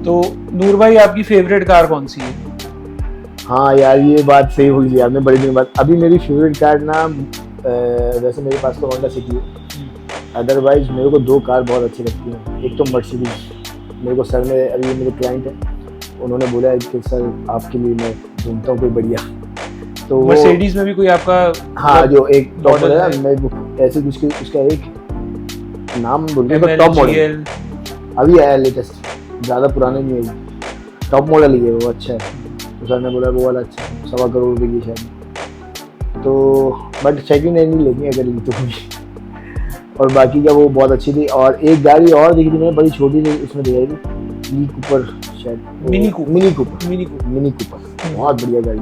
तो नूर भाई आपकी फेवरेट कार कौन सी है? हाँ यार, ये बात सही हुई थी आपने, बड़ी दिन बाद। अभी मेरी फेवरेट कार ना, वैसे मेरे पास तो होंडा सिटी है, अदरवाइज मेरे को दो कार बहुत अच्छी लगती हैं। एक तो मर्सिडीज, मेरे को सर ने, अभी मेरे क्लाइंट है, उन्होंने बोला है कि सर आपके लिए मैं ढूंढता हूँ कोई बढ़िया, तो वो मर्सिडीज में भी कोई आपका हाँ जो एक टॉप मॉडल मॉडल है है? मैं ऐसे कुछ उसका एक नाम बोल रहा ML, टॉप मॉडल GL? अभी आया लेटेस्ट, ज़्यादा पुराना नहीं है, टॉप मॉडल ही है वो, अच्छा है। तो सर ने बोला वो वाला अच्छा है, 1.25 करोड़ रुपये की शायद, तो बट सेकंड हैंड ही लेनी अगर ली तो कोई। और बाकी का वो बहुत अच्छी थी। और एक गाड़ी और देखी थी मैंने, बड़ी छोटी थी, उसमें दिखाई थी मिनी कूपर, शायद मिनी कूपर बहुत बढ़िया गाड़ी।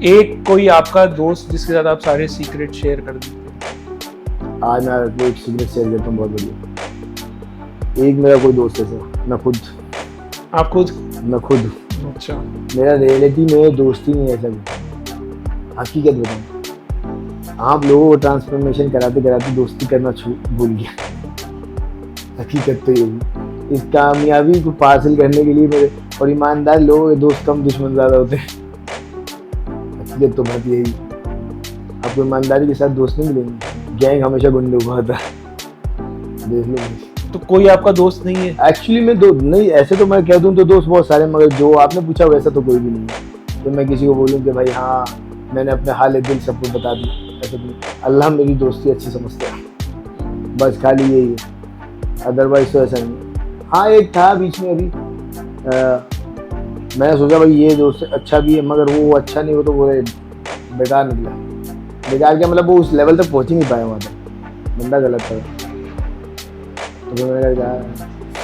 एक कोई आपका दोस्त जिसके साथ आप सारे सीक्रेट शेयर कर देते हैं? आज मैं आपको एक सीक्रेट शेयर करता हूँ, बहुत बढ़िया। एक मेरा कोई दोस्त है सर, मैं खुद। आप खुद? मैं खुद। अच्छा। मेरा रियलिटी में दोस्ती नहीं है सब, हकीकत बताऊँ, आप लोगों को ट्रांसफॉर्मेशन कराते कराते दोस्ती करना भूल गया। हकीकत तो यही, इस कामयाबी को हासिल करने के लिए मेरे और ईमानदार लोगों के दोस्त कम, दुश्मन ज़्यादा होते हैं। हकीकत तो बात यही, आपको ईमानदारी के साथ दोस्त नहीं मिलेंगे, गैंग हमेशा गुंडों को होता है, देख लो। तो कोई आपका दोस्त नहीं है? एक्चुअली मैं दो नहीं, ऐसे तो मैं कह दूं तो दोस्त बहुत सारे, मगर जो आपने पूछा वैसा तो कोई भी नहीं है तो मैं किसी को बोलूं कि भाई हाँ मैंने अपने हाल दिल सबको बता दी, ऐसा नहीं। अल्लाह मेरी दोस्ती अच्छी समझता है, बस खाली यही है, अदरवाइज तो ऐसा नहीं। हाँ एक था बीच में, अभी मैंने सोचा भाई ये दोस्त अच्छा भी है, मगर वो अच्छा नहीं, वो तो बोले बेकार निकला। बेकार क्या मतलब, वो उस लेवल तक पहुँच ही नहीं पाया, वहाँ तक बंदा गलत था। तो फिर मैंने कहा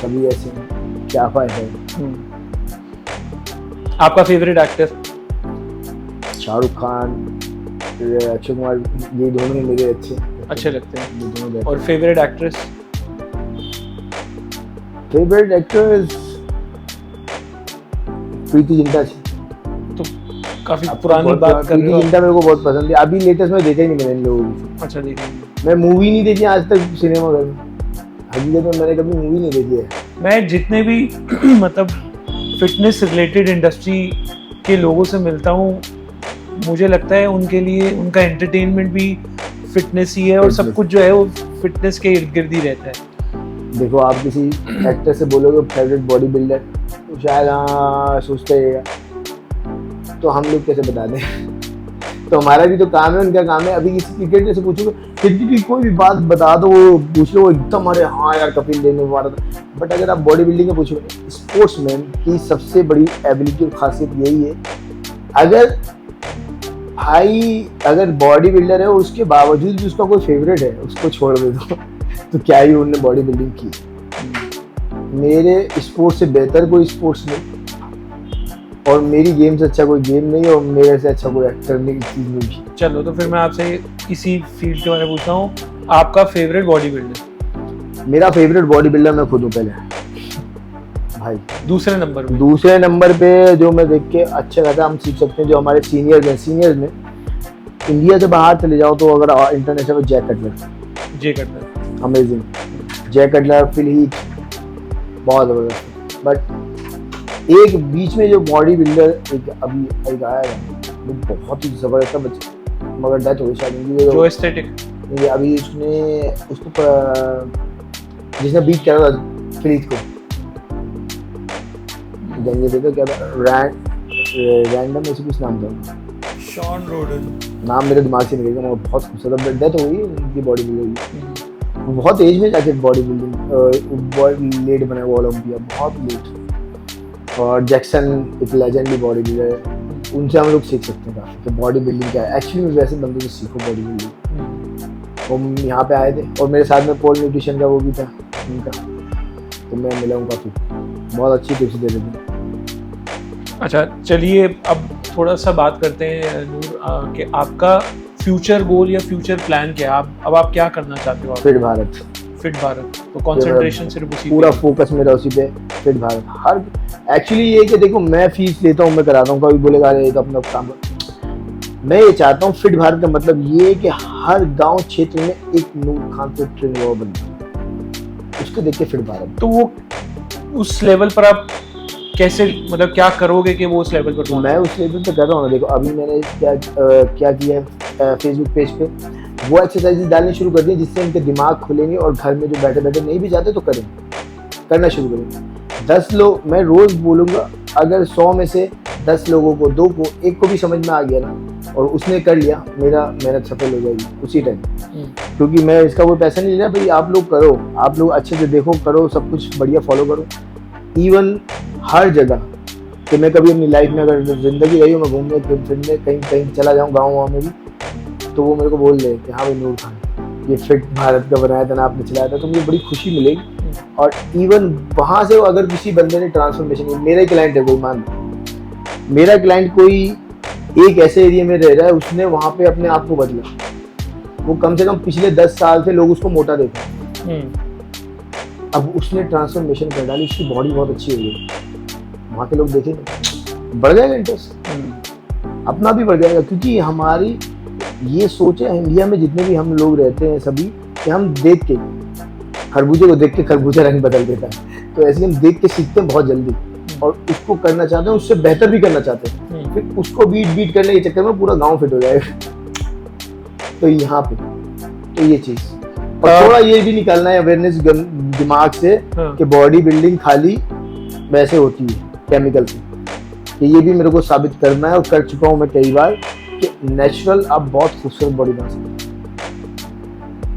सभी ऐसे हैं, क्या फायदा है। आपका फेवरेट एक्टर? शाहरुख खान, अक्षय कुमार, ये दोनों ही मेरे अच्छे लगते हैं। ये दोनों। और favourite actress? Favourite actress Preity Zinta थी। तो काफी पुरानी बात कर रहे हो। प्रीति जिंटा मेरे को बहुत पसंद है। अभी लेटेस्ट में देखा ही नहीं मैंने इन लोगों को। अच्छा, देखिए मैं मूवी नहीं देखी आज तक सिनेमा घर में, हकीकत में मैंने कभी मूवी नहीं देखी है। मैं जितने भी मतलब फिटनेस रिलेटेड इंडस्ट्री के लोगों से मिलता हूँ, मुझे लगता है उनके लिए उनका एंटरटेनमेंट भी फिटनेस ही है, और सब कुछ जो है वो फिटनेस के इर्द गिर्द ही रहता है। देखो आप किसी एक्टर से बोलोगे फेवरेट बॉडी बिल्डर, तो शायद हाँ सोचते रहेगा, तो हम लोग कैसे बता दें। तो हमारा भी तो काम है, उनका काम है। अभी किसी क्रिकेटर से पूछोगे, क्रिकेट की कोई भी बात बता दो, वो पूछ लो, वो एकदम अरे हाँ यार कपिल देव ने मारा था। बट अगर आप बॉडी बिल्डिंग में पूछोगे, स्पोर्ट्समैन की सबसे बड़ी एबिलिटी और खासियत यही है, अगर बॉडी बिल्डर है उसके बावजूद भी उसका कोई फेवरेट है, उसको छोड़ दे दो तो क्या ही उन्होंने बॉडी बिल्डिंग की। मेरे स्पोर्ट्स से बेहतर कोई स्पोर्ट्स नहीं, और मेरी गेम से अच्छा कोई गेम नहीं, और मेरे से अच्छा कोई एक्टर नहीं इस चीज में भी। चलो तो फिर मैं आपसे इसी फील्ड के बारे में पूछता हूँ, आपका फेवरेट बॉडी बिल्डर? मेरा फेवरेट बॉडी बिल्डर मैं खुद हूँ पहले भाई। दूसरे नंबर पे जो मैं देख के अच्छा खासा हम सीख सकते हैं, जो हमारे सीनियर्स में इंडिया से बाहर चले जाओ तो अगर इंटरनेशनल में जय कटलर अमेजिंग, जय कटलर, फिल हीथ बहुत जबरदस्त। बट एक बीच में जो बॉडी बिल्डर एक आया है, वो बहुत ही जबरदस्त बच्चा, मगर डेथ हो गई शायद, जो एस्थेटिक अभी उसको जिसने बीट करा था फिलीथ को, क्या था, रैंडम ऐसे कुछ नाम था, शॉन रोडन, नाम मेरे दिमाग से निकल गया, मगर बहुत खूबसूरत डेथ हो गई उनकी बॉडी बिल्डिंग की। बहुत एज में जाके बॉडी बिल्डिंग लेट बना हुआ ओलंपिया, बहुत लेट। और जैक्सन एक लेजेंडरी बॉडी बिल्डर है, उनसे हम लोग सीख सकते हैं काफी कि बॉडी बिल्डिंग क्या है। एक्चुअली में वैसे बंदे से सीखो बॉडी बिल्डिंग। हम यहाँ पे आए थे और मेरे साथ में पोल न्यूट्रिशन का वो भी था उनका, तो मैं मिला हूँ काफी, बहुत अच्छी टिप्स दे रहे थे। अच्छा चलिए अब थोड़ा सा बात करते हैं नूर कि आपका फ्यूचर गोल या फ्यूचर प्लान क्या है? अब आप क्या करना चाहते हो? फिट भारत। तो कंसंट्रेशन सिर्फ उसी पूरा फोकस मेरा उसी पे, फिट भारत। हर एक्चुअली ये कि देखो मैं फीस लेता हूँ, मैं कराता हूँ, कभी बोलेगा अरे तो अपना काम। मैं ये चाहता हूँ फिट भारत का मतलब ये है कि हर गांव क्षेत्र में एक नूर खान से ट्रेन हुआ बंदा, उसको देख के फिट भारत। तो उस लेवल पर आप कैसे, मतलब क्या करोगे कि वो उस लेवल पर मैं उस लेवल पे कर रहा हूँ। देखो अभी मैंने क्या किया है फेसबुक पेज पे, वो एक्सरसाइजेज डालनी शुरू कर दी जिससे इनके दिमाग खुलेंगे और घर में जो बैठे बैठे नहीं भी जाते तो करना शुरू करेंगे। 10 लोग, मैं रोज बोलूँगा, अगर 100 में से 10 लोगों को, 2 को, 1 को भी समझ में आ गया ना और उसने कर लिया, मेरा मेहनत सफल हो जाएगी उसी टाइम। क्योंकि मैं इसका कोई पैसा नहीं ले रहा भाई, आप लोग करो, आप लोग अच्छे से देखो, करो, सब कुछ बढ़िया फॉलो करो। इवन हर जगह कि मैं कभी अपनी लाइफ में अगर जिंदगी रही हूँ, मैं घूमने फिरने कहीं कहीं चला जाऊँ गाँव में भी, तो वो मेरे को बोल दे कि हाँ भाई नूर खान ये फिट भारत का बनाया था ना, आपने चलाया था, तो मुझे बड़ी खुशी मिलेगी। और इवन वहाँ से अगर किसी बंदे ने ट्रांसफॉर्मेशन, मेरा क्लाइंट है कोई, मान मेरा क्लाइंट कोई एक ऐसे एरिया में रह रहा है, उसने वहाँ पे अपने आप को बदला, वो कम से कम पिछले 10 साल से लोग उसको मोटा देखते, अब उसने ट्रांसफॉर्मेशन कर डाली, उसकी बॉडी बहुत अच्छी हो गई, वहाँ के लोग देखेंगे, बढ़ जाएगा इंटरेस्ट, अपना भी बढ़ जाएगा। क्योंकि हमारी ये सोच है इंडिया में जितने भी हम लोग रहते हैं सभी, कि हम देख के, खरबूजे को देख के खरबूजा रंग बदल देता है, तो ऐसे हम देख के सीखते हैं बहुत जल्दी और उसको करना चाहते हैं, उससे बेहतर भी करना चाहते हैं, फिर उसको बीट करने के चक्कर में पूरा गांव फिट हो जाएगा। तो यहाँ पे तो ये चीज, और थोड़ा ये भी निकालना है अवेयरनेस दिमाग से कि बॉडी बिल्डिंग खाली वैसे होती है केमिकल से, कि ये भी मेरे को साबित करना है और कर चुका हूँ मैं कई बार, कि नेचुरल आप बहुत खूबसूरत बॉडी बना सकते हैं।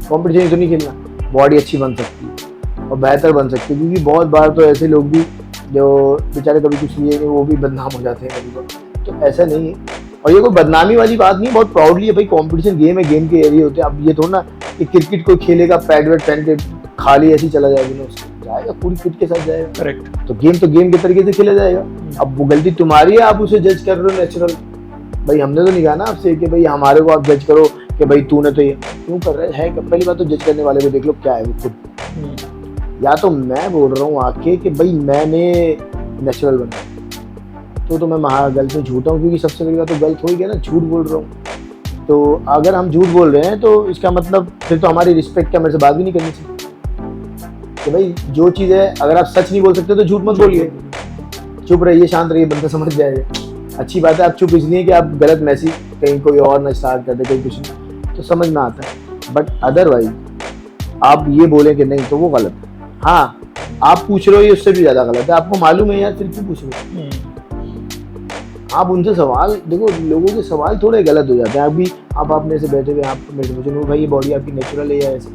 कॉम्पिटिशन तो नहीं खेलना, बॉडी अच्छी बन सकती है और बेहतर बन सकती है। क्योंकि बहुत बार तो ऐसे लोग भी जो बेचारे कभी कुछ लिए नहीं, वो भी बदनाम हो जाते हैं कभी कभी, तो ऐसा नहीं है। और ये कोई बदनामी वाली बात नहीं, बहुत प्राउडली है भाई, कॉम्पिटिशन गेम है, गेम के एरिया होते हैं। अब ये थोड़ा ना कि क्रिकेट कोई खेलेगा पैड वेड पहन के खाली ऐसे ही चला जाएगा ना, उसको जाएगा पूरी किट के साथ जाएगा। करेक्ट। तो गेम के तरीके से खेला जाएगा। अब वो गलती तुम्हारी है, आप उसे जज कर रहे हो नेचुरल। भाई हमने तो नहीं कहा ना आपसे कि भाई हमारे को आप जज करो कि भाई तूने तो ये क्यों कर रहा है। पहली बात तो जज करने वाले को देख लो क्या है वो खुद। या तो मैं बोल रहा हूँ आके कि भाई मैंने नेचुरल बनाया, तो मैं महागलत में झूठा हूँ। क्योंकि सबसे पहली बात तो गलत हो ही गया ना, झूठ बोल रहा हूँ। तो अगर हम झूठ बोल रहे हैं तो इसका मतलब फिर तो हमारी रिस्पेक्ट क्या, मेरे से बात भी नहीं करनी चाहिए कि भाई जो चीज़ है, अगर आप सच नहीं बोल सकते तो झूठ मत बोलिए, चुप रहिए, शांत रहिए, बंदा समझ जाएगा। अच्छी बात है, आप चुप इसलिए कि आप गलत मैसेज कहीं कोई और ना स्टार्ट कर दे, कहीं कुछ नहीं, तो समझ में आता है। बट अदरवाइज आप ये बोले कि नहीं तो वो गलत है। हाँ आप पूछ रहे हो ये उससे भी ज़्यादा गलत है, आपको मालूम है यार, फिर क्यों पूछ रहे हो। आप उनसे सवाल देखो, लोगों के सवाल थोड़े गलत हो जाते हैं। अभी आप मेरे से बैठे हुए, आप मेरे से पूछे नूर भाई ये बॉडी आपकी नेचुरल है या ऐसे,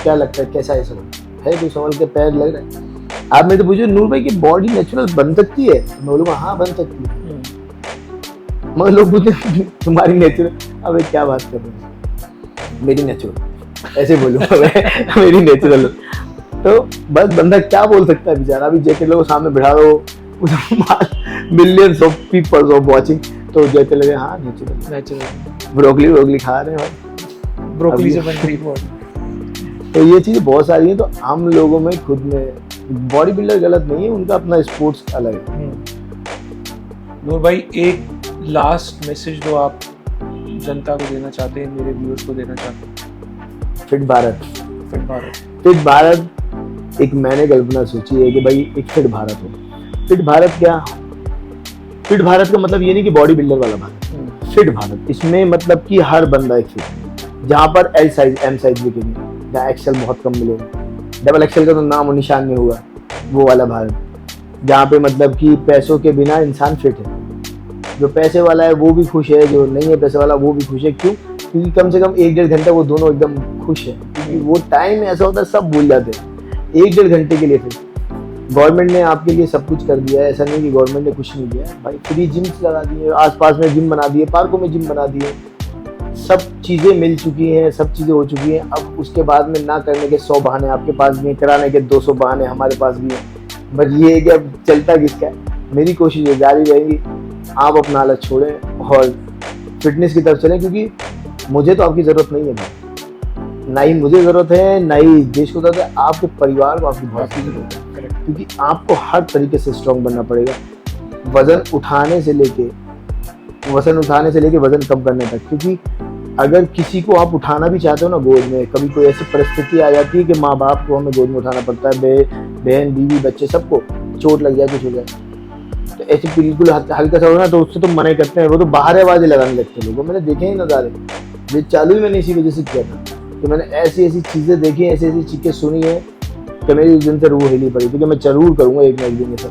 क्या लगता है कैसा है सवाल है, कोई सवाल के पैर लग रहा है। आप मेरे से पूछो नूर भाई की बॉडी नेचुरल बन सकती है, मैं बोलूँगा हाँ बन सकती है। मगर लोग पूछते तुम्हारी नेचुरल, अब क्या बात कर रहे हो, मेरी नेचुरल ऐसे बोलूँगा मैं मेरी नेचुरल। तो बस बंदा क्या बोल सकता है बेचारा। अभी जैके लोगों सामने बिठा दो, millions of peoples of watching, तो जैसे लगे हाँ नेचुरल ब्रोकली खा रहे हैं, ब्रोकली से बन रही बॉडी। तो ये चीज़ें बहुत सारी हैं। तो हम लोगों में खुद में बॉडी बिल्डर गलत नहीं है, उनका अपना स्पोर्ट्स अलग है। नूर भाई एक लास्ट मैसेज जो आप जनता को देना चाहते हैं, मेरे व्यूअर्स को देना चाहते हैं। फिट भारत, फिट भारत एक मैंने कल्पना सोची है कि भाई एक फिट भारत हो। फिट भारत क्या, फिट भारत का मतलब ये नहीं कि बॉडी बिल्डर वाला भारत, फिट भारत इसमें मतलब कि हर बंदा एक फिट, जहाँ पर एल साइज एम साइज बिकेंगे, जहाँ एक्सेल बहुत कम मिलेगा, डबल एक्सेल का तो नाम और निशान नहीं हुआ, वो वाला भारत, जहाँ पे मतलब कि पैसों के बिना इंसान फिट है। जो पैसे वाला है वो भी खुश है, जो नहीं है पैसे वाला वो भी खुश है। क्यों? क्योंकि कम से कम 1-1.5 घंटा वो दोनों एकदम खुश है। क्योंकि वो टाइम ऐसा होता है सब भूल जाते हैं 1-1.5 घंटे के लिए। फिर गवर्नमेंट ने आपके लिए सब कुछ कर दिया है, ऐसा नहीं कि गवर्नमेंट ने कुछ नहीं दिया भाई। फ्री जिम्स लगा दिए, आसपास में जिम बना दिए, पार्कों में जिम बना दिए, सब चीज़ें मिल चुकी हैं, सब चीज़ें हो चुकी हैं। अब उसके बाद में ना करने के 100 बहाने आपके पास भी हैं, कराने के 200 बहाने हमारे पास भी हैं। बट ये है कि अब चलता किसका है। मेरी कोशिश ये जारी रहेगी, आप अपना हालत छोड़ें और फिटनेस की तरफ चलें। क्योंकि मुझे तो आपकी ज़रूरत नहीं है, ना ही मुझे ज़रूरत है, ना ही देश को ज़रूरत है, आपके परिवार को आपकी बहुत ज़रूरत है। क्योंकि आपको हर तरीके से स्ट्रॉन्ग बनना पड़ेगा, वज़न उठाने से लेके वज़न कम करने तक। क्योंकि अगर किसी को आप उठाना भी चाहते हो ना गोद में, कभी कोई ऐसी परिस्थिति आ जाती है कि माँ बाप को हमें गोद में उठाना पड़ता है, बहन बीवी बच्चे सबको चोट लग जाए कुछ हो जाए, तो ऐसे बिल्कुल हल्का सा हो ना तो उससे तो मना करते हैं, वो तो बाहर आवाज़ें लगाने लगते हैं लोगों। मैंने देखे ही नज़ारे, ये चालू ही मैंने इसी वजह से किया था कि मैंने ऐसी ऐसी चीज़ें देखी, ऐसी ऐसी चीज़ें सुनी है कि मेरी उस दिन से रूह हिली पड़ी थी कि मैं जरूर करूँगा एक ना एक दिन ऐसा।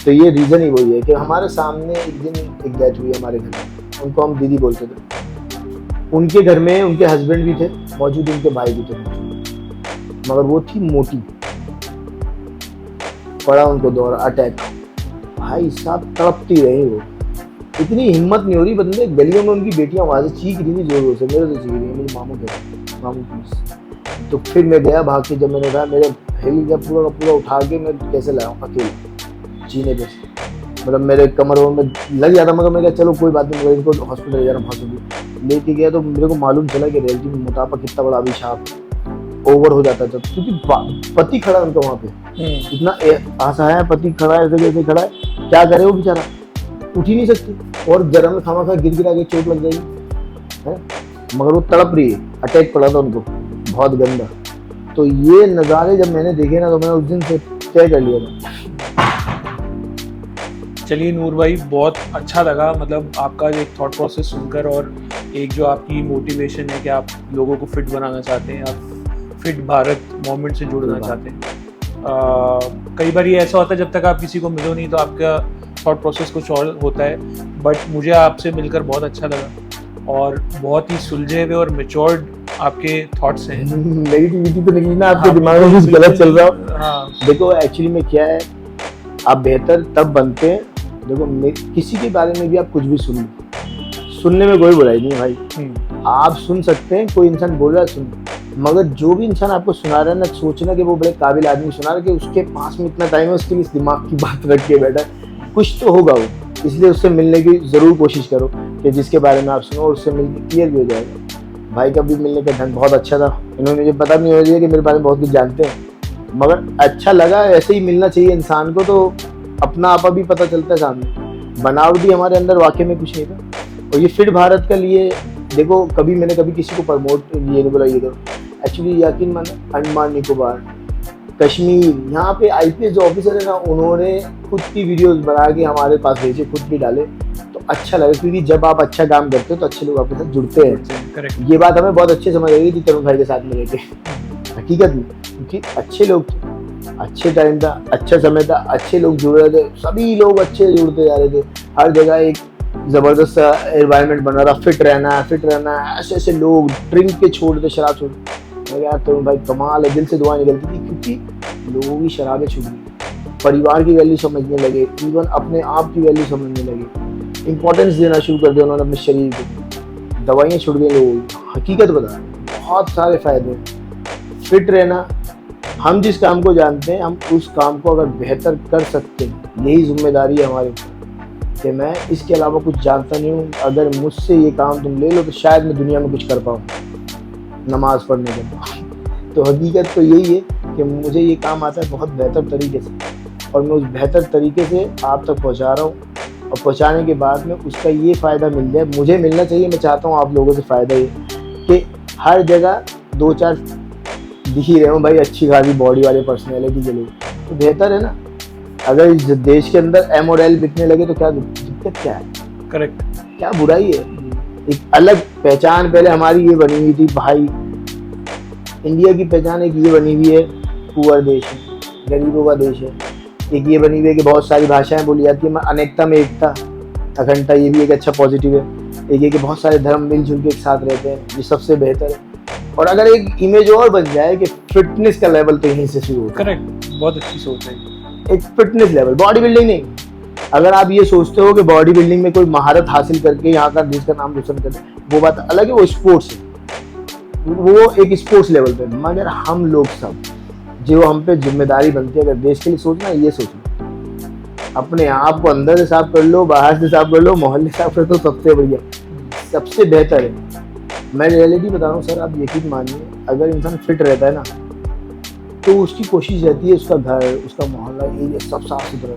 तो ये रीज़न ही वही है कि हमारे सामने एक दिन एक डेथ हुई हमारे घर में, उनको हम दीदी बोलते थे। उनके घर में उनके हस्बैंड भी थे मौजूद, उनके भाई भी थे मौजूद, मगर वो थी मोटी, पड़ा उनको दौरा अटैक। भाई साहब तड़पती रही वो, इतनी हिम्मत नहीं हो रही बंदे, गलियों में उनकी बेटियां वहां से चीख रही थी जोर से, मेरे से चीख रही है, मेरे मामू के मामू प्लीज। तो फिर मैं गया भाग के, जब मैंने कहा मेरे हेली का पूरा उठा के मैं कैसे लाया अकेले जीने पे, मतलब मेरे कमरों में लग जाता, मगर मैं चलो कोई बात नहीं, इनको हॉस्पिटल ले जाना भाग लेके गया। तो मेरे को मालूम चला कि रियलिटी में मोटापा कितना बड़ा अभिशाप ओवर हो जाता था, क्योंकि पति खड़ा उनका वहाँ पे, इतना असहाय पति खड़ा है, ऐसे खड़ा है, क्या करे वो बेचारा, उठ ही नहीं सकती, और जरा में खामा गिर गिरा के चोट लग जाएगी है, मगर वो तड़प रही है, अटैक पड़ा था उनको बहुत गंदा। तो ये नज़ारे जब मैंने देखे ना तो मैंने उस दिन से तय कर लिया था। चलिए नूर भाई, बहुत अच्छा लगा, मतलब आपका एक थॉट प्रोसेस सुनकर, और एक जो आपकी मोटिवेशन है कि आप लोगों को फिट बनाना चाहते हैं, आप फिट भारत मूवमेंट से जुड़ना चाहते हैं। कई बार ये ऐसा होता है जब तक आप किसी को मिलो नहीं तो आपका थॉट प्रोसेस कुछ और होता है, बट मुझे आपसे मिलकर बहुत अच्छा लगा, और बहुत ही सुलझे हुए और मैच्योर्ड आपके थॉट्स हैं। नेगेटिविटी तो नहीं ना आपके दिमाग में, कुछ गलत चल रहा हो। हाँ देखो एक्चुअली में क्या है, आप बेहतर तब बनते हैं, देखो किसी के बारे में भी आप कुछ भी सुन लो, सुनने में कोई बुराई नहीं भाई, आप सुन सकते हैं, कोई इंसान बोल रहा है सुन, मगर जो भी इंसान आपको सुना रहा है ना, सोचना कि वो बड़े काबिल आदमी सुना रहा है, कि उसके पास में इतना टाइम है, उसके लिए इस दिमाग की बात रख के बैठा है, कुछ तो होगा वो, इसलिए उससे मिलने की ज़रूर कोशिश करो कि जिसके बारे में आप सुनो और उससे मिलकर क्लियर भी हो जाएगा। भाई का भी मिलने का ढंग बहुत अच्छा था, इन्होंने मुझे पता नहीं हो रही है कि मेरे बारे में बहुत कुछ जानते हैं, मगर अच्छा लगा, ऐसे ही मिलना चाहिए इंसान को, तो अपना आपा भी पता चलता है सामने, बनावटी हमारे अंदर वाकई में कुछ नहीं था। और ये फिट भारत के लिए देखो, कभी मैंने कभी किसी को प्रमोट ये नहीं बोला ये करो, एक्चुअली यकीन मानो अंडमान निकोबार, कश्मीर, यहाँ पे IPS जो ऑफिसर है ना, उन्होंने खुद की वीडियोस बना के हमारे पास भेजे, खुद भी डाले, तो अच्छा लगा, क्योंकि जब आप अच्छा काम करते हो तो अच्छे लोग आपके साथ जुड़ते हैं। ये बात हमें बहुत अच्छे समझ आई थी तरुण भाई के साथ में रहते, हकीकत में, क्योंकि अच्छे लोग थे, अच्छे टाइम था, अच्छा समय था, अच्छे लोग जुड़ रहे थे, सभी लोग अच्छे जुड़ते जा रहे थे, हर जगह एक जबरदस्त एनवायरनमेंट बना रहा, फिट रहना, ऐसे ऐसे लोग ड्रिंक के छोड़ दे, शराब छोड़, यार तरुण भाई कमाल है, दिल से दुआ निकलती थी, क्योंकि लोगों की शराबें छूट गई, परिवार की वैल्यू समझने लगे, इवन अपने आप की वैल्यू समझने लगे, इंपॉर्टेंस देना शुरू कर दिया उन्होंने अपने शरीर को, दवाइयाँ छूट गई लोगों की, हकीकत बता, बहुत सारे फायदे। फिट रहना, हम जिस काम को जानते हैं, हम उस काम को अगर बेहतर कर सकते हैं, यही जिम्मेदारी है हमारे ऊपर, कि मैं इसके अलावा कुछ जानता नहीं हूँ, अगर मुझसे ये काम तुम ले लो तो शायद मैं दुनिया में कुछ कर पाऊँ, नमाज पढ़ने के बाद। तो हकीकत तो यही है कि मुझे ये काम आता है बहुत बेहतर तरीके से, और मैं उस बेहतर तरीके से आप तक पहुँचा रहा हूँ, और पहुँचाने के बाद में उसका ये फ़ायदा मिल जाए, मुझे मिलना चाहिए, मैं चाहता हूँ आप लोगों से फ़ायदा ये कि हर जगह 2-4 दिख ही रहे हो भाई अच्छी खासी बॉडी वाले पर्सनैलिटी के लोग, तो बेहतर है ना। अगर इस देश के अंदर M और L बिकने लगे तो क्या दिक्कत क्या है, करेक्ट, क्या बुराई है। एक अलग पहचान पहले हमारी ये बनी हुई थी भाई, इंडिया की पहचान एक ये बनी हुई है, पुअर देश है, गरीबों का देश है, एक ये बनी हुई है कि बहुत सारी भाषाएं बोली जाती है, अनेकता में एकता, अखंडता, ये भी एक अच्छा पॉजिटिव है। एक ये कि बहुत सारे धर्म मिलजुल के एक साथ रहते हैं, ये सबसे बेहतर है। और अगर एक इमेज और बन जाए कि फिटनेस का लेवल तो यहीं से शुरू होता है। करेक्ट, बहुत अच्छी सोच है। एक फिटनेस लेवल, बॉडी बिल्डिंग नहीं। अगर आप ये सोचते हो कि बॉडी बिल्डिंग में कोई महारत हासिल करके यहाँ का देश का नाम रोशन करे, वो बात अलग है, वो स्पोर्ट्स है, वो एक स्पोर्ट्स लेवल पे। मगर हम लोग सब जो हम पे जिम्मेदारी बनती है, अगर देश के लिए सोचना है, ये सोचना, अपने आप को अंदर से साफ कर लो, बाहर से साफ कर लो, मोहल्ले साफ कर दो, सबसे बढ़िया, सबसे बेहतर है। मैं रियलिटी बता रहा हूँ सर, आप यकीन मानिए, अगर इंसान फिट रहता है ना तो उसकी कोशिश रहती है उसका घर, उसका मोहल्ला, एरिया सब साफ सुथरा,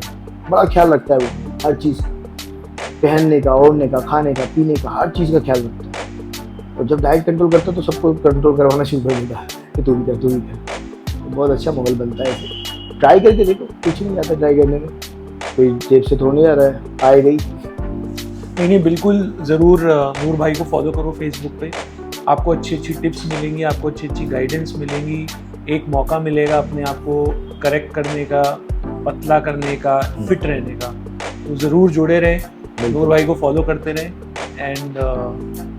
बड़ा ख्याल रखता है वो, हर चीज़, पहनने का, ओढ़ने का, खाने का, पीने का, हर चीज़ का ख्याल रखता है। और जब डाइट कंट्रोल करता है तो सबको कंट्रोल करवाना शुरू कर देता है कि तू भी कर तू भी कर। तो बहुत अच्छा माहौल बनता है इसे। ट्राई करके देखो, कुछ नहीं आता ट्राई करने में, कोई जेब से थोड़ा नहीं आ रहा है, आए गई। नहीं, बिल्कुल ज़रूर नूर भाई को फॉलो करो फेसबुक पे, आपको अच्छी अच्छी टिप्स मिलेंगी, आपको अच्छी अच्छी गाइडेंस मिलेंगी, एक मौका मिलेगा अपने आप को करेक्ट करने का, पतला करने का, फिट रहने का। तो ज़रूर जुड़े रहें, नूर भाई को फॉलो करते रहें and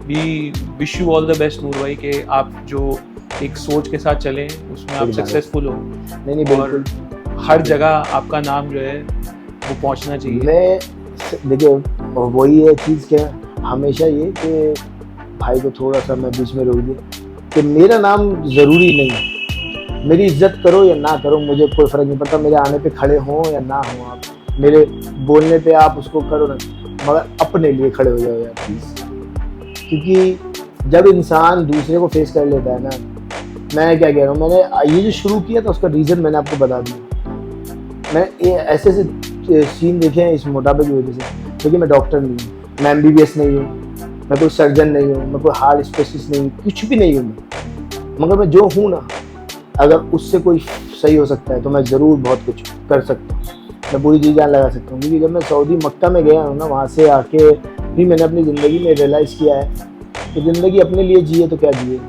we wish you all the best Noor भाई के आप जो एक सोच के साथ चलें उसमें आप सक्सेसफुल हो। नहीं और हर जगह आपका नाम जो है वो पहुंचना चाहिए। मैं देखिए वही है चीज़ क्या हमेशा ये कि भाई को थोड़ा सा मैं बीच में रोक दिया कि मेरा नाम ज़रूरी नहीं है, मेरी इज्जत करो या ना करो मुझे कोई फ़र्क नहीं पड़ता, मेरे आने पे खड़े हों या ना हों, आप मेरे बोलने पे आप उसको करो ना, मगर अपने लिए खड़े हो जाओ यार प्लीज़। क्योंकि जब इंसान दूसरे को फेस कर लेता है ना, मैं क्या कह रहा हूँ, मैंने ये जो शुरू किया था उसका रीज़न मैंने आपको बता दिया। मैं ऐसे ऐसे सीन देखे हैं इस मोटापे की वजह से। देखिए मैं डॉक्टर नहीं हूँ, मैं MBBS नहीं हूँ, मैं कोई सर्जन नहीं हूँ, मैं कोई हार्ट स्पेशलिस्ट नहीं हूँ, कुछ भी नहीं हूँ मैं, मगर मैं जो हूँ ना, अगर उससे कोई सही हो सकता है तो मैं ज़रूर बहुत कुछ कर सकता हूँ, मैं पूरी जी जान लगा सकता हूँ। क्योंकि जब मैं सऊदी मक्का में गया हूँ ना, वहाँ से आके भी मैंने अपनी ज़िंदगी में रियलाइज़ किया है कि ज़िंदगी अपने लिए जिए तो क्या जिए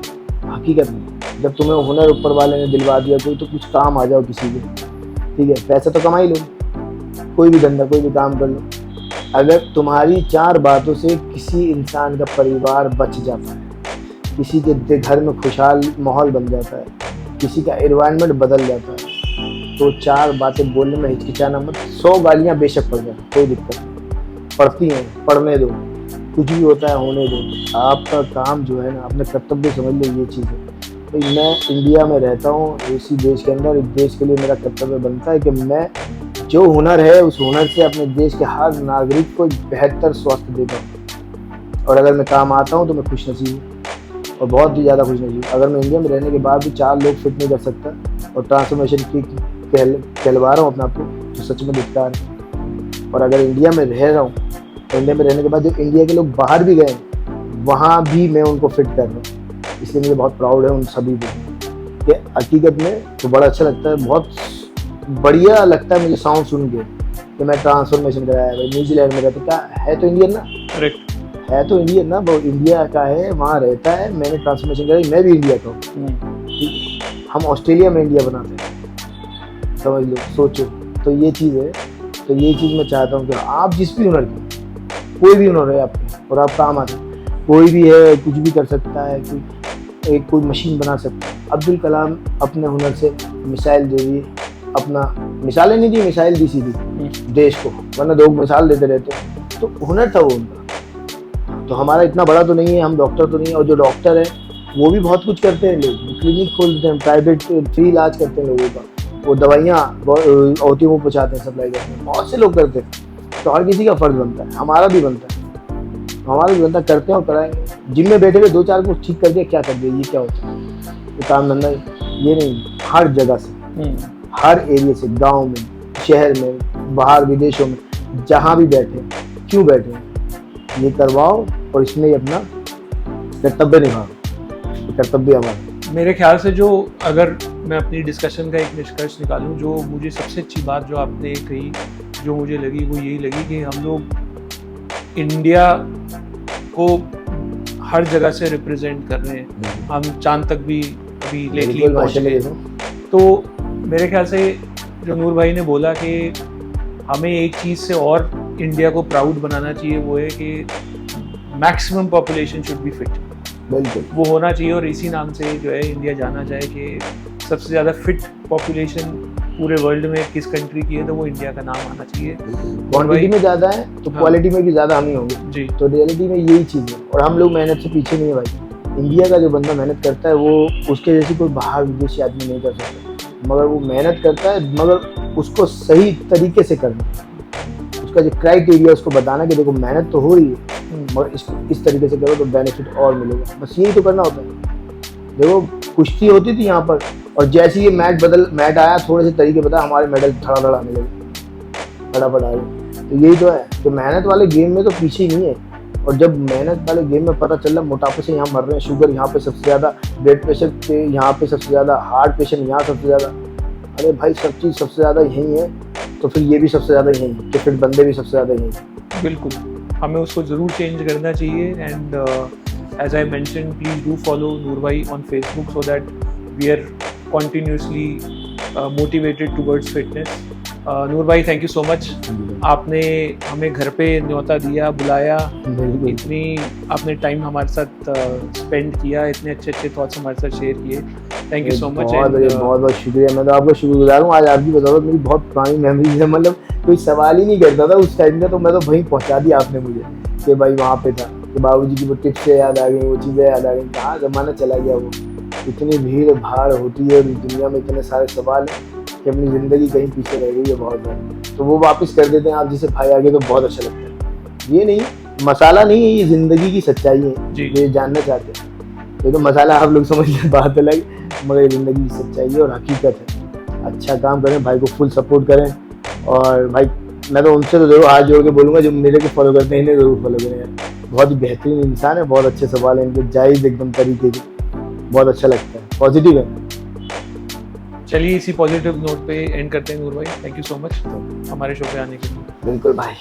हकीकत में। जब तुम्हें हुनर ऊपर वाले ने दिलवा दिया कोई, तो कुछ काम आ जाओ किसी के, ठीक है, पैसा तो कमा ही लो, कोई भी धंधा कोई भी काम कर लो। अगर तुम्हारी 4 बातों से किसी इंसान का परिवार बच जाता है, किसी के घर में खुशहाल माहौल बन जाता है, किसी का एनवायरनमेंट बदल जाता है, तो 4 बातें बोलने में हिचकिचाना मत। 100 गालियाँ बेशक पड़ जाए, कोई दिक्कत नहीं, पढ़ती हैं, पढ़ने दो, कुछ भी होता है होने दो। आपका काम जो है ना, अपने कर्तव्य समझ लो, ये चीज़ है। तो मैं इंडिया में रहता हूँ, इसी देश के अंदर, इस देश के लिए मेरा कर्तव्य बनता है कि मैं जो हुनर है उस हुनर से अपने देश के हर नागरिक को बेहतर स्वास्थ्य दे पाऊँ। और अगर मैं काम आता हूँ तो मैं खुश नसीब हूँ, और बहुत ही ज़्यादा खुश नसीब। अगर मैं इंडिया में रहने के बाद भी 4 लोग फिट नहीं कर सकता और ट्रांसफॉर्मेशन की कहलवा रहा हूँ अपने आप को, तो सच में धिक्कार है। और अगर इंडिया में रह रहा हूँ, तो इंडिया में रहने के बाद जो इंडिया के लोग बाहर भी गए वहाँ भी मैं उनको फिट कर रहा हूँ, इसलिए मुझे बहुत प्राउड है उन सभी को। कि हकीकत में तो बड़ा अच्छा लगता है, बहुत बढ़िया लगता है मुझे साउंड सुन के कि मैं ट्रांसफॉर्मेशन कराया भाई। न्यूजीलैंड में रहता, क्या है तो इंडियन ना, करेक्ट है तो इंडियन ना, वो इंडिया का है, वहाँ रहता है, मैंने ट्रांसफॉर्मेशन कराई, मैं भी इंडिया का हूँ। हम ऑस्ट्रेलिया में इंडिया बनाते हैं, समझ लो, सोचो। तो ये चीज़ है, तो ये चीज़ मैं चाहता हूँ कि आप जिस भी हुनर की, कोई भी हुनर है आपके और आप काम आते, कोई भी है, कुछ भी कर सकता है, कोई मशीन बना सकता है। अब्दुल कलाम अपने हुनर से मिसाइल दे दी, अपना मिसालें नहीं दी, मिसाइल दी सीधी देश को, वरना लोग मिसाल देते रहते। तो हुनर था वो उनका। तो हमारा इतना बड़ा तो नहीं है, हम डॉक्टर तो नहीं है, और जो डॉक्टर है वो भी बहुत कुछ करते हैं, लोग क्लिनिक खोलते हैं, प्राइवेट फ्री इलाज करते हैं लोगों का, वो दवाइयाँ औरतियों को पहुँचाते हैं, सप्लाई करते हैं, बहुत से लोग करते हैं। तो हर किसी का फर्ज बनता है, हमारा भी बनता है, हमारा भी बनता है, करते हैं और कराएंगे। जिम में बैठे हुए 2-4 को ठीक कर दिया, क्या कर दिया, ये क्या होता है, ये काम धंधा ये नहीं। हर जगह से, हर एरिया से, गांव में, शहर में, बाहर विदेशों में, जहाँ भी बैठे, क्यों बैठे, ये करवाओ और इसमें ही अपना कर्तव्य निभाओ, कर्तव्य हमारा। मेरे ख्याल से जो, अगर मैं अपनी डिस्कशन का एक निष्कर्ष निकालूं, जो मुझे सबसे अच्छी बात जो आपने कही, जो मुझे लगी, वो यही लगी कि हम लोग इंडिया को हर जगह से रिप्रेजेंट कर रहे हैं। हम चांद तक भी अभी लेटली पहुँच गए। तो मेरे ख्याल से जो नूर भाई ने बोला कि हमें एक चीज़ से और इंडिया को प्राउड बनाना चाहिए, वो है कि maximum population should be fit. बिल्कुल वो होना चाहिए, और इसी नाम से जो है इंडिया जाना चाहे कि सबसे ज़्यादा फिट पॉपुलेशन पूरे वर्ल्ड में किस कंट्री की है, तो वो इंडिया का नाम आना चाहिए। क्वांटिटी में ज़्यादा है तो क्वालिटी में भी ज़्यादा हम ही होंगे जी। तो रियलिटी में यही चीज़ है, और हम लोग मेहनत से पीछे नहीं है भाई। इंडिया का जो बंदा मेहनत करता है वो उसके जैसी कोई बाहर विदेशी आदमी नहीं कर सकता, मगर वो मेहनत करता है, मगर उसको सही तरीके से करना, उसका जो क्राइटेरिया उसको बताना कि देखो मेहनत तो हो रही है, मगर इस तरीके से करो तो बेनिफिट और मिलेगा। बस यही तो करना होता है। देखो कुश्ती होती थी यहाँ पर, और जैसे ये मैट आया, थोड़े से तरीके बता, हमारे मेडल धड़ा आने लगे, फटाफट आ गए। तो यही तो है कि मेहनत वाले गेम में तो पीछे ही नहीं है, और जब मेहनत वाले गेम में पता चल रहा मोटापे से यहाँ मर रहे हैं, शुगर यहाँ पे सबसे ज़्यादा, ब्लड प्रेशर पे यहाँ पे सबसे ज़्यादा, हार्ट पेशेंट यहाँ सबसे ज़्यादा, अरे भाई सब चीज़ सबसे ज़्यादा यही है, तो फिर ये भी सबसे ज़्यादा यही है कि फिर बंदे भी सबसे ज़्यादा यही है। बिल्कुल, हमें उसको ज़रूर चेंज करना चाहिए। And as I mention, please do follow Noor भाई on Facebook so that we are continuously motivated towards fitness. Noor भाई, थैंक यू सो मच। आपने हमें घर पे न्योता दिया, बुलाया, इतनी आपने टाइम हमारे साथ स्पेंड किया, इतने अच्छे अच्छे थॉट्स हमारे साथ शेयर किए। Thank you so much. बहुत बहुत शुक्रिया, मैं तो आपका शुक्रगुजार हूँ। आज आपकी बदौलत मेरी बहुत पुरानी मेमोरीज है, मतलब कोई सवाल ही नहीं करता था उस टाइम का, तो मैं तो वहीं पहुँचा दिया आपने मुझे कि भाई वहाँ पे था, कि बाबूजी की वो टिप्स याद आ गई, वो चीज़ें याद आ गई, कहाँ ज़माना चला गया। वो इतनी भीड़ भाड़ होती है दुनिया में, इतने सारे सवाल हैं कि अपनी ज़िंदगी कहीं पीछे रह गई है बहुत ज़्यादा, तो वो वापस कर देते हैं आप जैसे भाई आगे, तो बहुत अच्छा लगता है। ये नहीं मसाला नहीं है, ये ज़िंदगी की सच्चाई है, ये जानना चाहते हैं। ये तो मसाला आप लोग समझ लें, बात अलग, मगर ये ज़िंदगी की सच्चाई है और हकीकत है। अच्छा काम करें, भाई को फुल सपोर्ट करें। और भाई मैं तो उनसे तो जरूर हाथ जोड़ के बोलूँगा जो मेरे को फॉलो करते हैं, इन्हें ज़रूर फॉलो करें। बहुत ही बेहतरीन इंसान है, बहुत अच्छे सवाल हैं इनके, जायज़ एकदम तरीके के, बहुत अच्छा लगता है, पॉजिटिव है। चलिए इसी पॉजिटिव नोट पे एंड करते हैं नूर भाई। थैंक यू सो मच हमारे शो पे आने के लिए। बिल्कुल भाई।